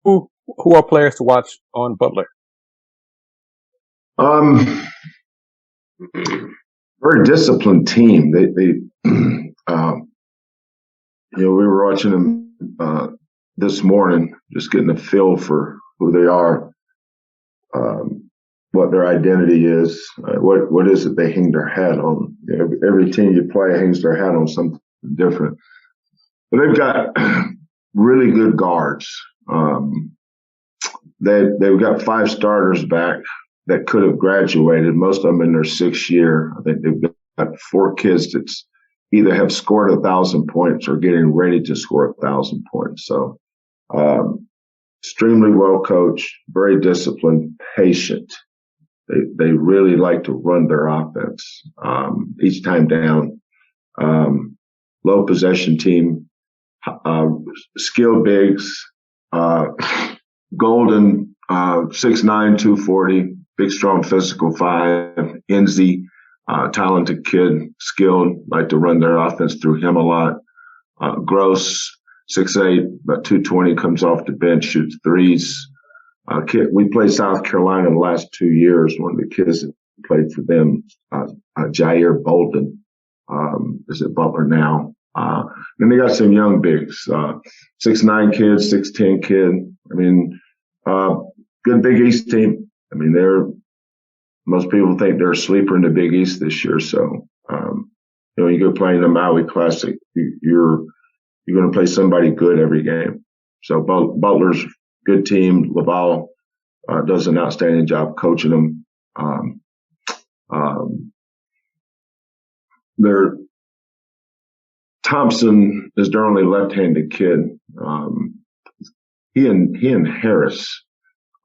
Who are players to watch on Butler? Very disciplined team. We were watching them this morning, just getting a feel for who they are, what their identity is, what is it they hang their hat on. Every team you play hangs their hat on something different. But they've got really good guards. They've got 5 starters back that could have graduated, most of them in their 6th year. I think they've got 4 kids that either have scored 1,000 points or getting ready to score 1,000 points. So, extremely well coached, very disciplined, patient. They really like to run their offense, each time down. Low possession team, skilled bigs, Golden, 6'9", 240, big, strong, physical 5. Enzi, talented kid, skilled, like to run their offense through him a lot. Gross, 6'8", about 220, comes off the bench, shoots threes. We played South Carolina the last 2 years. One of the kids that played for them, Jair Bolden, is at Butler now. And they got some young bigs, 6'9" kid, 6'10" kid. I mean, good Big East team. I mean, most people think they're a sleeper in the Big East this year. So, you go play in the Maui Classic, you're going to play somebody good every game. So Butler's good team. Laval does an outstanding job coaching them. Thompson is their only left-handed kid. He and Harris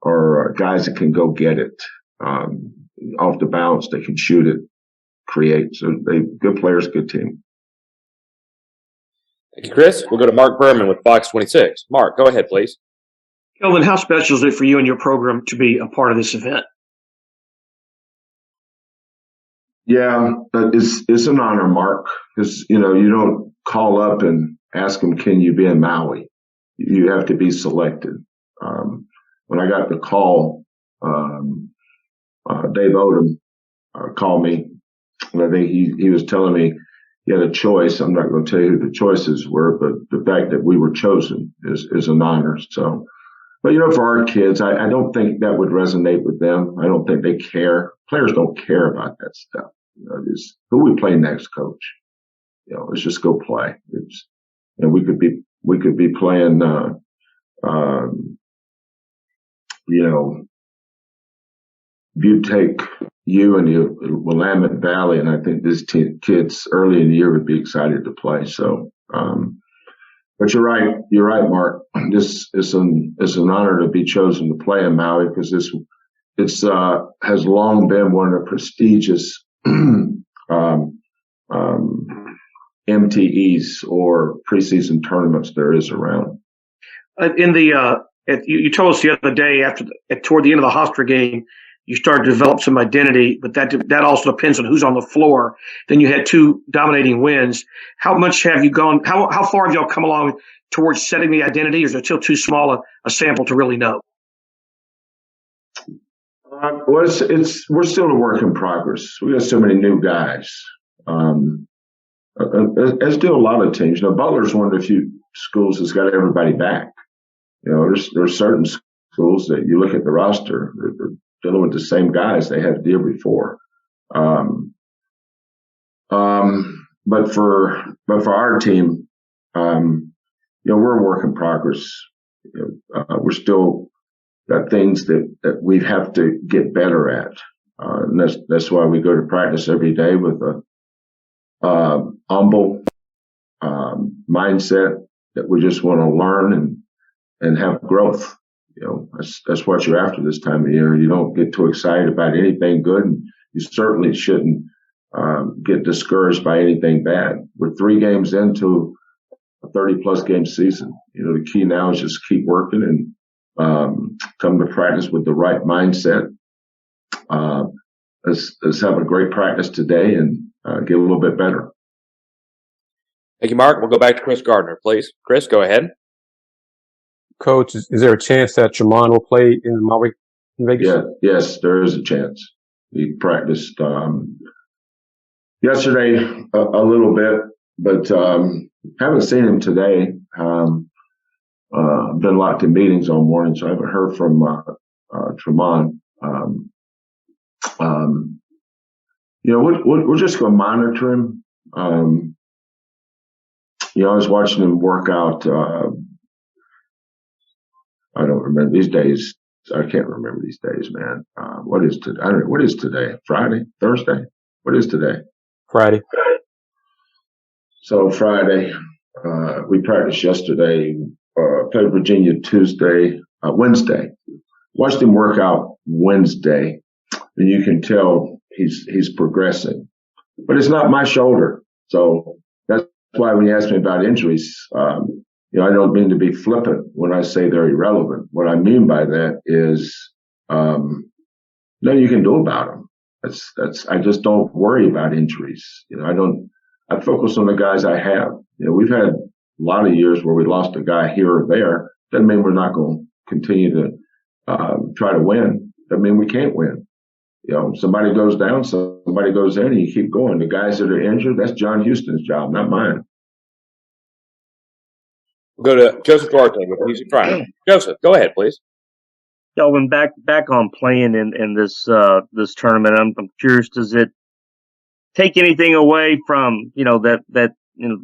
are guys that can go get it. Off the bounce, they can shoot it, create. So they good players, good team. Thank you, Chris. We'll go to Mark Berman with Fox 26. Mark, go ahead, please. Kelvin, how special is it for you and your program to be a part of this event? Yeah, it's an honor, Mark, because, you don't call up and ask them, can you be in Maui? You have to be selected. When I got the call, Dave Odom called me, and I think he was telling me he had a choice. I'm not going to tell you who the choices were, but the fact that we were chosen is an honor. So, but, for our kids, I don't think that would resonate with them. I don't think they care. Players don't care about that stuff. It's who we play next, coach. Let's just go play. We could be playing, Butte U in the Willamette Valley, and I think these kids early in the year would be excited to play. So, but you're right, Mark. This is an honor to be chosen to play in Maui because it's has long been one of the prestigious MTEs or preseason tournaments there is around. You told us the other day toward the end of the Hofstra game, you started to develop some identity, but that also depends on who's on the floor. Then you had 2 dominating wins. How much have you gone? How far have y'all come along towards setting the identity? Or is it still too small a sample to really know? Well, we're still a work in progress. We got so many new guys. As do a lot of teams. Butler's one of the few schools that's got everybody back. There's certain schools that you look at the roster, they're dealing with the same guys they had the year before. But for our team, we're a work in progress. We're still got things that we have to get better at. And that's why we go to practice every day with a humble mindset that we just want to learn and have growth. That's what you're after this time of year. You don't get too excited about anything good, and you certainly shouldn't get discouraged by anything bad. We're 3 games into a 30-plus game season. The key now is just keep working and come to practice with the right mindset. Let's have a great practice today and get a little bit better. Thank you, Mark. We'll go back to Chris Gardner, please. Chris, go ahead. Coach, is there a chance that Tramon will play in Maui in Vegas? Yeah, yes, there is a chance. He practiced yesterday a little bit, but haven't seen him today. Been locked in meetings all morning, so I haven't heard from Tramon. We're just going to monitor him. I was watching him work out. I don't remember these days. I can't remember these days, man. What is today? I don't know. What is today? Friday? Thursday? What is today? Friday. So Friday, we practiced yesterday. Played Virginia Wednesday. Watched him work out Wednesday, and you can tell he's progressing. But it's not my shoulder, so that's why when you ask me about injuries, I don't mean to be flippant when I say they're irrelevant. What I mean by that is nothing you can do about them. I just don't worry about injuries. I focus on the guys I have. We've had a lot of years where we lost a guy here or there. Doesn't mean we're not going to continue to try to win. Doesn't mean we can't win. Somebody goes down, somebody goes in, and you keep going. The guys that are injured, that's John Houston's job, not mine. We'll go to Joseph Duarte with Music Triangle. Joseph, go ahead, please. Kelvin, back on playing in this tournament. I'm curious, does it take anything away from that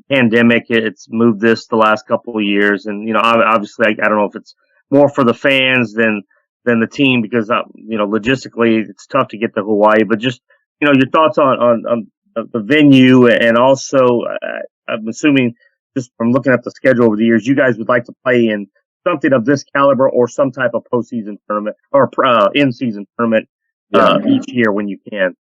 pandemic? It's moved this the last couple of years, and obviously I don't know if it's more for the fans than the team, because logistically it's tough to get to Hawaii. But just your thoughts on the venue, and also I'm assuming just from looking at the schedule over the years, you guys would like to play in something of this caliber or some type of postseason tournament or in-season tournament each year when you can.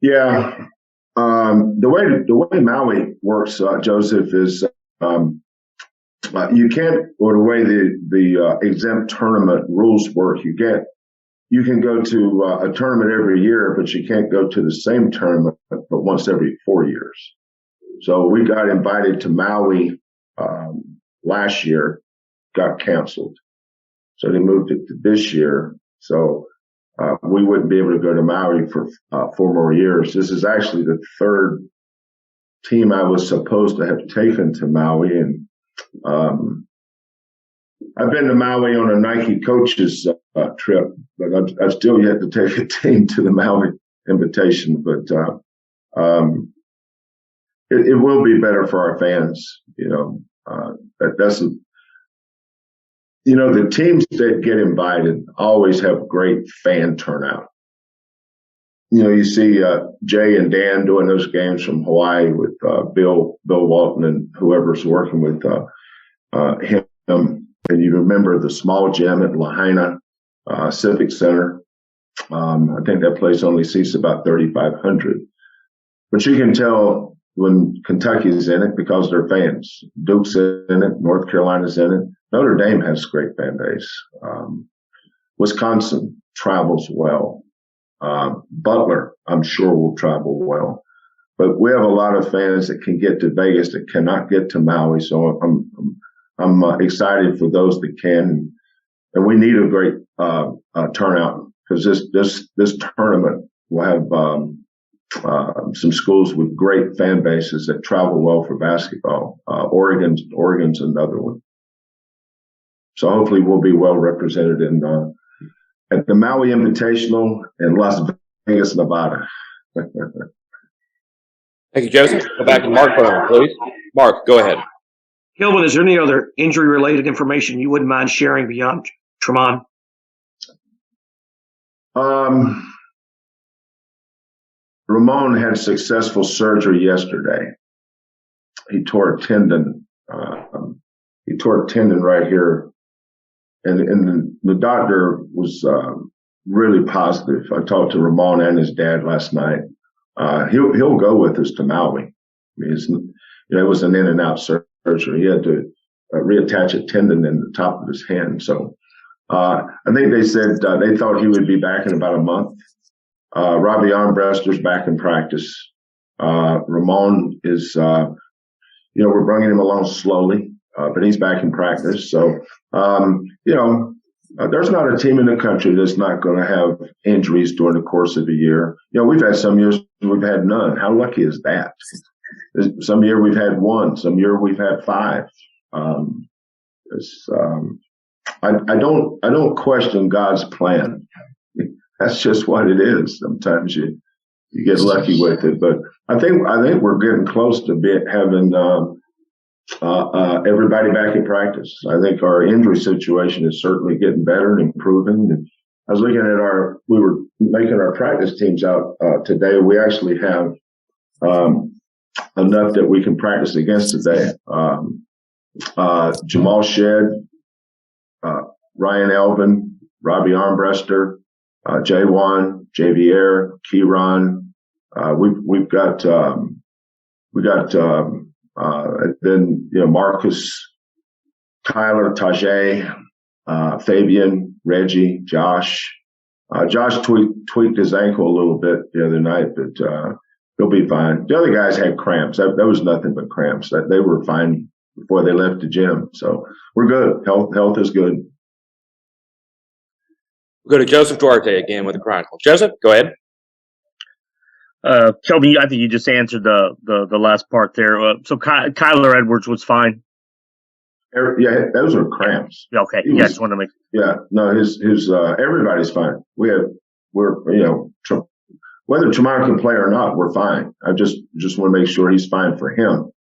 Yeah. The way Maui works, Joseph, is you can't, or the way the exempt tournament rules work, you can go to a tournament every year, but you can't go to the same tournament but once every 4 years. So we got invited to Maui last year, got canceled. So they moved it to this year. So we wouldn't be able to go to Maui for 4 more years. This is actually the third team I was supposed to have taken to Maui. And I've been to Maui on a Nike coaches trip, but I've still yet to take a team to the Maui Invitational. But it will be better for our fans. The teams that get invited always have great fan turnout. You see Jay and Dan doing those games from Hawaii with Bill Walton and whoever's working with him. And you remember the small gym at Lahaina Civic Center. I think that place only seats about 3,500. But you can tell when Kentucky's in it because they're fans. Duke's in it. North Carolina's in it. Notre Dame has a great fan base. Wisconsin travels well. Butler, I'm sure, will travel well. But we have a lot of fans that can get to Vegas that cannot get to Maui. So I'm excited for those that can. And we need a great turnout, because this tournament will have some schools with great fan bases that travel well for basketball. Oregon's another one. So hopefully we'll be well represented at the Maui Invitational in Las Vegas, Nevada. Thank you, Joseph. Go back to Mark Berman, please. Mark, go ahead. Kelvin, is there any other injury-related information you wouldn't mind sharing beyond Tramon? Ramon had successful surgery yesterday. He tore a tendon. He tore a tendon right here. And the doctor was really positive. I talked to Ramon and his dad last night. He'll go with us to Maui. I mean, it was an in and out surgery. He had to reattach a tendon in the top of his hand. So I think they said they thought he would be back in about a month. Robbie Armbruster's back in practice. Ramon is, we're bringing him along slowly. but he's back in practice. So, there's not a team in the country that's not going to have injuries during the course of a year. We've had some years we've had none. How lucky is that? Some year we've had one. Some year we've had five. I don't question God's plan. That's just what it is. Sometimes you get lucky with it, but I think we're getting close to having everybody back in practice. I think our injury situation is certainly getting better and improving. And I was looking at we were making our practice teams out today. We actually have enough that we can practice against today. Jamal Shedd, Ryan Elvin, Robbie Armbruster, Jaywan, Javier, Kieran. We've got then Marcus, Tyler, Tajay, Fabian, Reggie, Josh. Josh tweaked his ankle a little bit the other night, but he'll be fine. The other guys had cramps. That was nothing but cramps. They were fine before they left the gym. So we're good. Health is good. We'll go to Joseph Duarte again with the Chronicle. Joseph, go ahead. Kelvin, I think you just answered the last part there. So Kyler Edwards was fine. Yeah, those are cramps. Okay, yeah, just want to make. Yeah, no, his everybody's fine. We're whether Tramon can play or not, we're fine. I just want to make sure he's fine for him.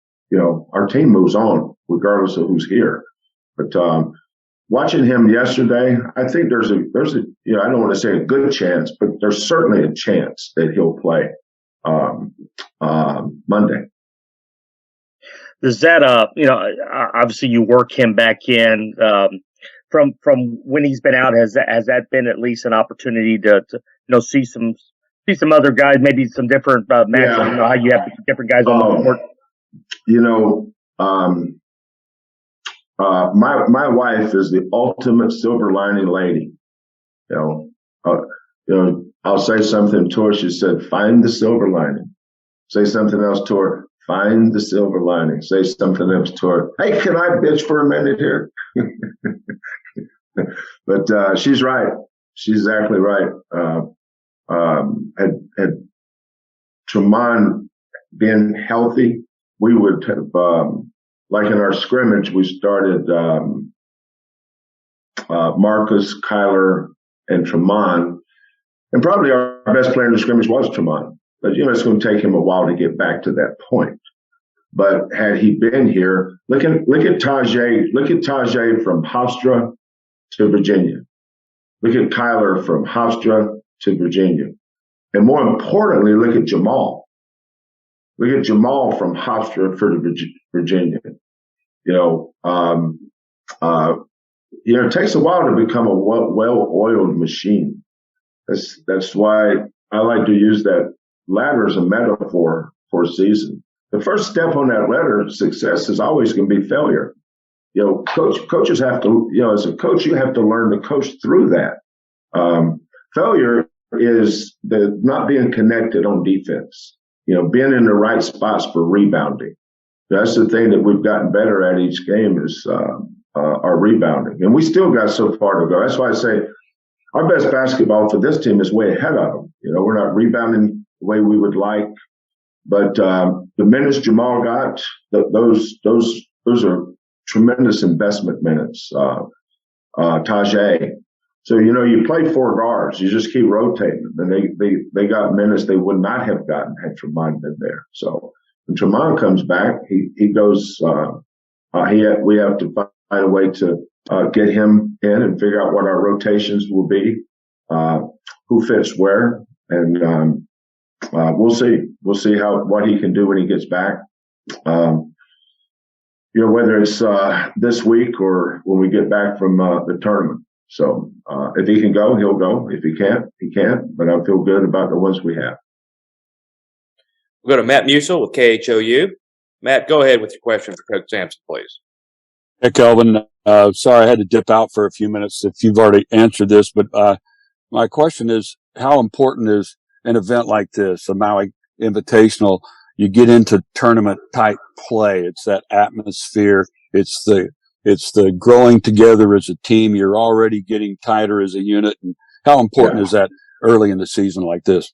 Our team moves on regardless of who's here. But watching him yesterday, I think there's a I don't want to say a good chance, but there's certainly a chance that he'll play Monday. Does that obviously you work him back in from when he's been out, has that been at least an opportunity to see some other guys, maybe some different matchups? Yeah. How you have different guys on the court. My wife is the ultimate silver lining lady. I'll say something to her. She said, "Find the silver lining." Say something else to her. Find the silver lining. Say something else to her. Hey, can I bitch for a minute here? But she's right. She's exactly right. Had Tramon been healthy, we would have, like in our scrimmage, we started Marcus, Kyler, and Tramon. And probably our best player in the scrimmage was Tramon. But, it's going to take him a while to get back to that point. But had he been here, look at Tajay. Look at Tajay from Hofstra to Virginia. Look at Kyler from Hofstra to Virginia. And more importantly, look at Jamal. Look at Jamal from Hofstra to Virginia. It takes a while to become a well-oiled machine. That's why I like to use that ladder as a metaphor for a season. The first step on that ladder of success is always going to be failure. Coaches have to, as a coach, you have to learn to coach through that. Failure is the not being connected on defense, being in the right spots for rebounding. That's the thing that we've gotten better at each game is our rebounding. And we still got so far to go. That's why I say our best basketball for this team is way ahead of them. We're not rebounding the way we would like. But the minutes Jamal got, those are tremendous investment minutes. Tajay. So, you play four guards. You just keep rotating. And they got minutes they would not have gotten had Tramon been there. So when Tramon comes back, he goes, we have to find a way to get him in and figure out what our rotations will be, who fits where. And we'll see. We'll see what he can do when he gets back. Whether it's this week or when we get back from the tournament. So if he can go, he'll go. If he can't, he can't. But I feel good about the ones we have. We'll go to Matt Musil with KHOU. Matt, go ahead with your question for Coach Sampson, please. Hey, Kelvin. Sorry I had to dip out for a few minutes if you've already answered this, but my question is, how important is an event like this, a Maui Invitational? You get into tournament-type play. It's that atmosphere. It's the growing together as a team. You're already getting tighter as a unit. And how important is that early in the season like this?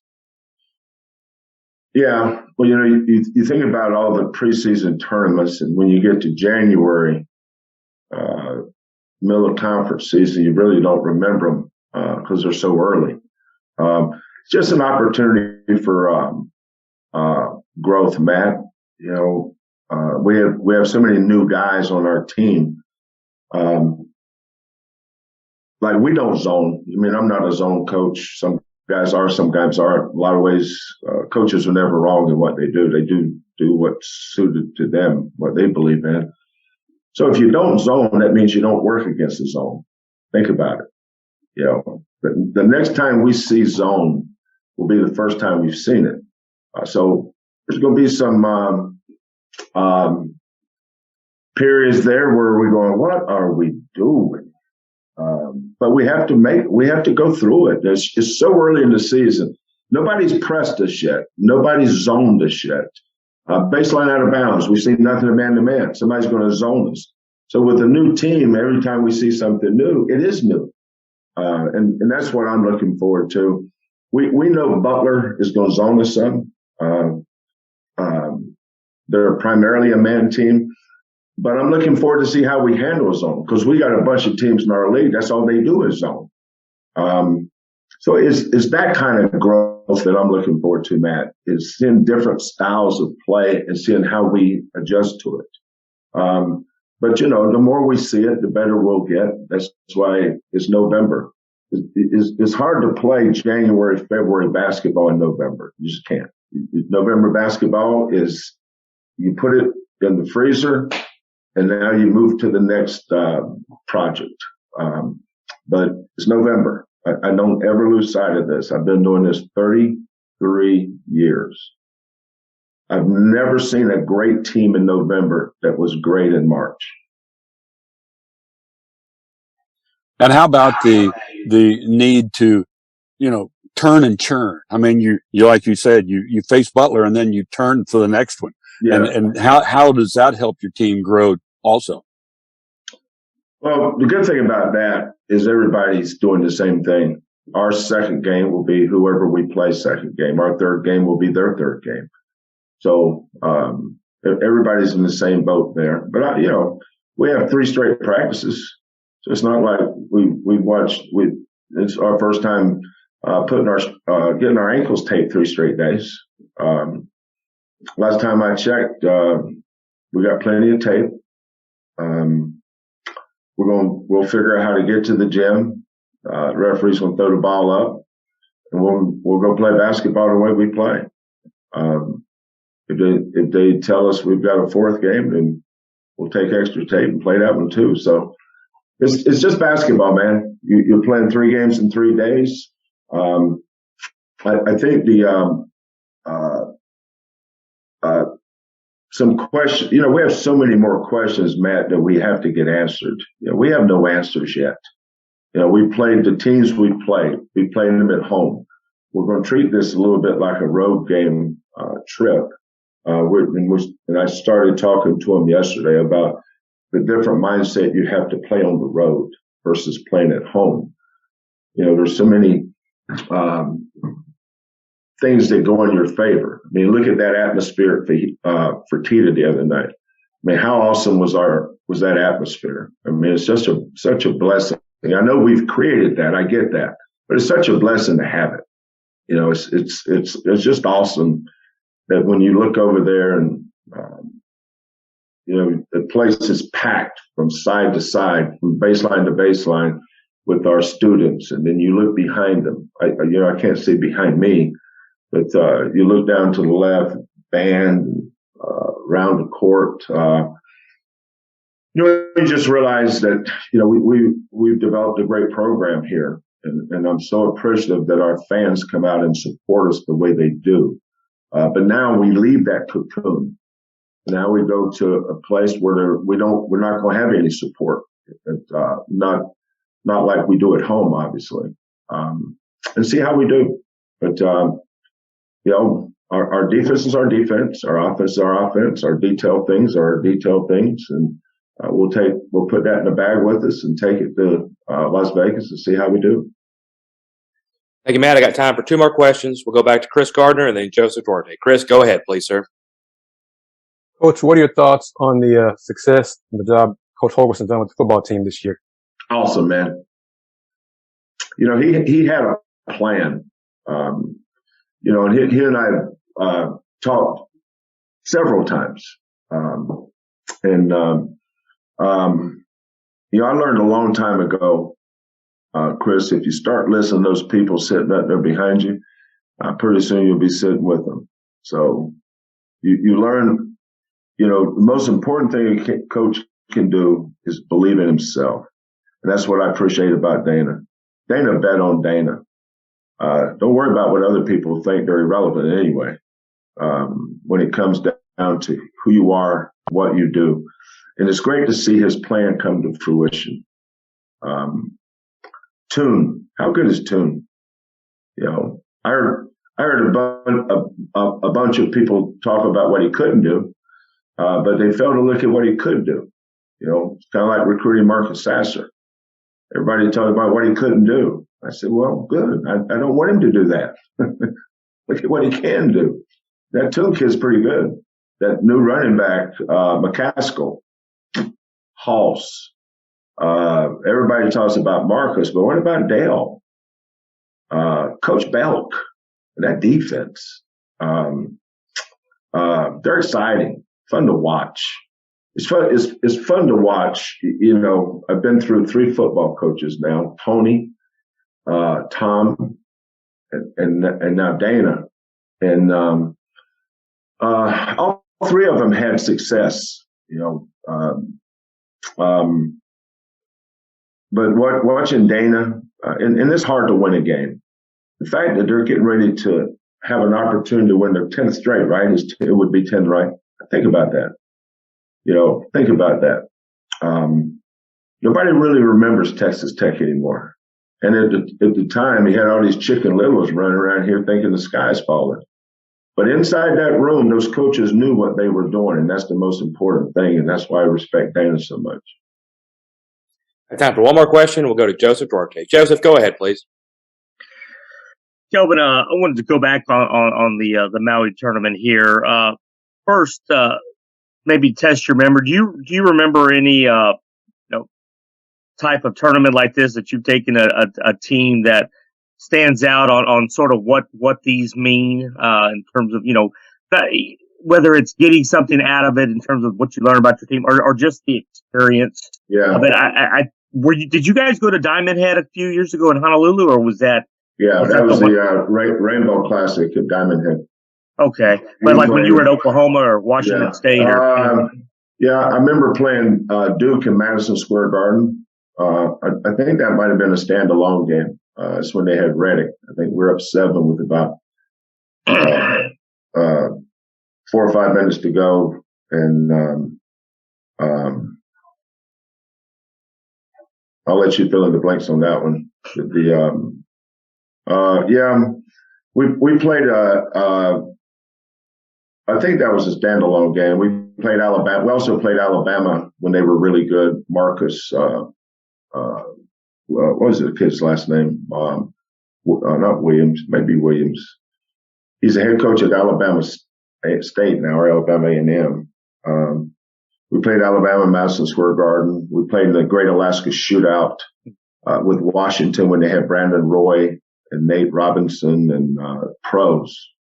Yeah. Well, you think about all the preseason tournaments, and when you get to January, middle of conference season, you really don't remember them because they're so early. It's just an opportunity for growth, Matt. We have so many new guys on our team. Like we don't zone. I mean, I'm not a zone coach. Some guys are, some guys aren't. A lot of ways, coaches are never wrong in what they do. They do what's suited to them, what they believe in. So if you don't zone, that means you don't work against the zone. Think about it. The next time we see zone will be the first time we've seen it. So there's going to be some periods there where we're going, what are we doing? But we have to go through it. It's so early in the season. Nobody's pressed us yet. Nobody's zoned us yet. Baseline out of bounds. We've seen nothing of man-to-man. Somebody's going to zone us. So with a new team, every time we see something new, it is new. And that's what I'm looking forward to. We know Butler is going to zone us some. They're primarily a man team. But I'm looking forward to see how we handle zone, because we got a bunch of teams in our league. That's all they do is zone. So it's that kind of growth that I'm looking forward to, Matt, is seeing different styles of play and seeing how we adjust to it. But, the more we see it, the better we'll get. That's why it's November. It's hard to play January, February basketball in November. You just can't. November basketball is, you put it in the freezer, and now you move to the next project. But it's November. I don't ever lose sight of this. I've been doing this 33 years. I've never seen a great team in November that was great in March. And how about the need to, turn and churn? I mean, you like you said, you face Butler and then you turn for the next one. Yeah. And how does that help your team grow also? Well, the good thing about that is everybody's doing the same thing. Our second game will be whoever we play second game. Our third game will be their third game. So everybody's in the same boat there. But, we have 3 straight practices. So it's not like it's our first time getting our ankles taped 3 straight days. Last time I checked, we got plenty of tape. We'll figure out how to get to the gym. The referee's gonna throw the ball up, and we'll go play basketball the way we play. If they tell us we've got a 4th game, then we'll take extra tape and play that one too. So it's just basketball, man. You're playing 3 games in 3 days. I think some questions, we have so many more questions, Matt, that we have to get answered. We have no answers yet. We played the teams we played. We played them at home. We're going to treat this a little bit like a road game trip. And I started talking to them yesterday about the different mindset you have to play on the road versus playing at home. There's so many things that go in your favor. I mean, look at that atmosphere for Tita the other night. I mean, how awesome was that atmosphere? I mean, it's such a blessing. I know we've created that. I get that, but it's such a blessing to have it. It's just awesome that when you look over there and the place is packed from side to side, from baseline to baseline with our students, and then you look behind them. I can't see behind me. But you look down to the left, band, around the court. You just realize that we've developed a great program here, and I'm so appreciative that our fans come out and support us the way they do. But now we leave that cocoon. Now we go to a place where we're not going to have any support. Not like we do at home, obviously. And see how we do. But our defense is our defense, our offense is our offense, our detailed things are our detailed things, and we'll put that in the bag with us and take it to Las Vegas and see how we do. Thank you, Matt. I got time for two more questions. We'll go back to Chris Gardner and then Joseph Duarte. Chris, go ahead, please, sir. Coach, what are your thoughts on the success and the job Coach Holgorsen done with the football team this year? Awesome, man. You know, he had a plan. You know, and he and I talked several times. You know, I learned a long time ago, Chris, if you start listening to those people sitting up there behind you, pretty soon you'll be sitting with them. So you learn, you know, the most important thing a coach can do is believe in himself. And that's what I appreciate about Dana. Dana bet on Dana. Don't worry about what other people think. They're irrelevant anyway. When it comes down to who you are, what you do. And it's great to see his plan come to fruition. Tune, how good is Tune? You know, I heard a bunch of people talk about what he couldn't do, but they failed to look at what he could do. You know, it's kind of like recruiting Marcus Sasser. Everybody talked about what he couldn't do. I said, well, good. I don't want him to do that. Look at what he can do. That Tune kid's pretty good. That new running back, McCaskill, Hoss. Everybody talks about Marcus, but what about Dale? Coach Belk, that defense. They're exciting, fun to watch. It's fun to watch. You know, I've been through 3 football coaches now, Tony, Tom, and now Dana. And all 3 of them had success, you know. But watching Dana, and it's hard to win a game. The fact that they're getting ready to have an opportunity to win their 10th straight, right? It would be 10, right? Think about that. You know, think about that. Nobody really remembers Texas Tech anymore. And at the time, he had all these chicken littles running around here thinking the sky's falling. But inside that room, those coaches knew what they were doing, and that's the most important thing, and that's why I respect Dana so much. Time for one more question. We'll go to Joseph Duarte. Joseph, go ahead, please. Kelvin, I wanted to go back on the Maui tournament here. First, maybe test your memory. Do you remember any type of tournament like this that you've taken a team that stands out on sort of what these mean in terms of, you know, whether it's getting something out of it in terms of what you learn about your team or just the experience of it? Did you guys go to Diamond Head a few years ago in Honolulu, or was that? Yeah, that was the Rainbow Classic at Diamond Head. Okay, but like when you were at Oklahoma or Washington State, yeah, I remember playing Duke in Madison Square Garden. I think that might have been a standalone game. It's when they had Reddick. I think we're up 7 with about 4 or 5 minutes to go, and I'll let you fill in the blanks on that one. We played I think that was a standalone game. We played Alabama. We also played Alabama when they were really good. Marcus, what was the kid's last name? Not Williams, maybe Williams. He's a head coach at Alabama State now, or Alabama A&M. We played Alabama in Madison Square Garden. We played in the Great Alaska Shootout with Washington when they had Brandon Roy and Nate Robinson and pros.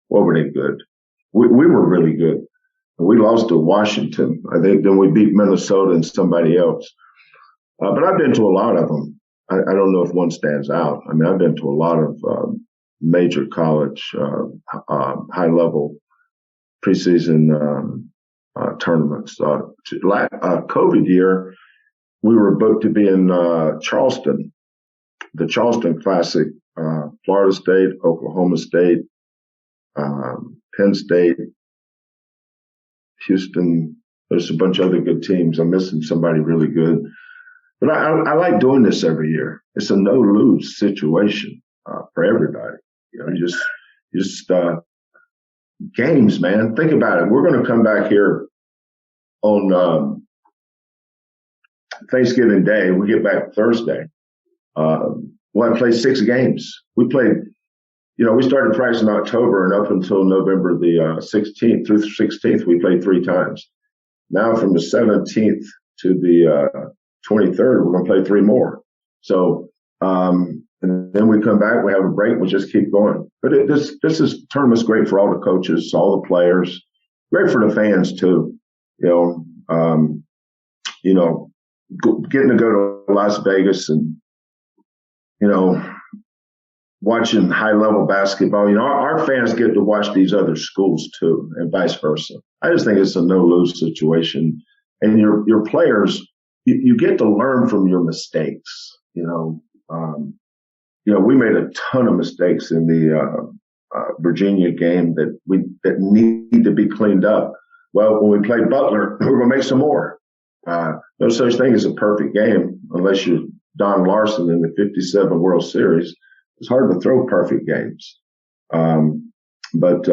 What were they good? We were really good. We lost to Washington. I think then we beat Minnesota and somebody else. But I've been to a lot of them. I don't know if one stands out. I mean, I've been to a lot of major college, high-level preseason tournaments. COVID year, we were booked to be in Charleston, the Charleston Classic, Florida State, Oklahoma State, Penn State, Houston. There's a bunch of other good teams. I'm missing somebody really good. But I like doing this every year. It's a no-lose situation for everybody. You know, just games, man. Think about it. We're going to come back here on Thanksgiving Day, we get back Thursday. Well, I played 6 games. We played, we started practice in October, and up until November the 16th through the 16th, we played 3 times. Now from the 17th to the 23rd, we're going to play 3 more. So, and then we come back, we have a break, we just keep going. But this tournament's great for all the coaches, all the players, great for the fans too. Getting to go to Las Vegas and, watching high level basketball. Our fans get to watch these other schools too, and vice versa. I just think it's a no lose situation. And your players, you get to learn from your mistakes. We made a ton of mistakes in the Virginia game that need to be cleaned up. Well, when we play Butler, we're going to make some more. No such thing as a perfect game unless you're Don Larson in the 57 World Series. It's hard to throw perfect games. But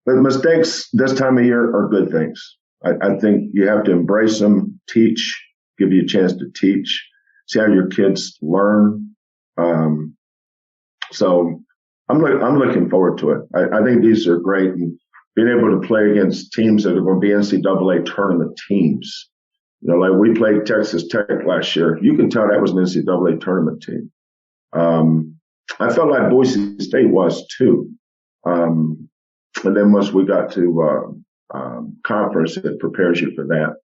mistakes this time of year are good things. I think you have to embrace them, teach, give you a chance to teach, see how your kids learn. So I'm looking forward to it. I think these are great, and being able to play against teams that are going to be NCAA tournament teams. Like we played Texas Tech last year. You can tell that was an NCAA tournament team. I felt like Boise State was too. And then once we got to conference, it prepares you for that.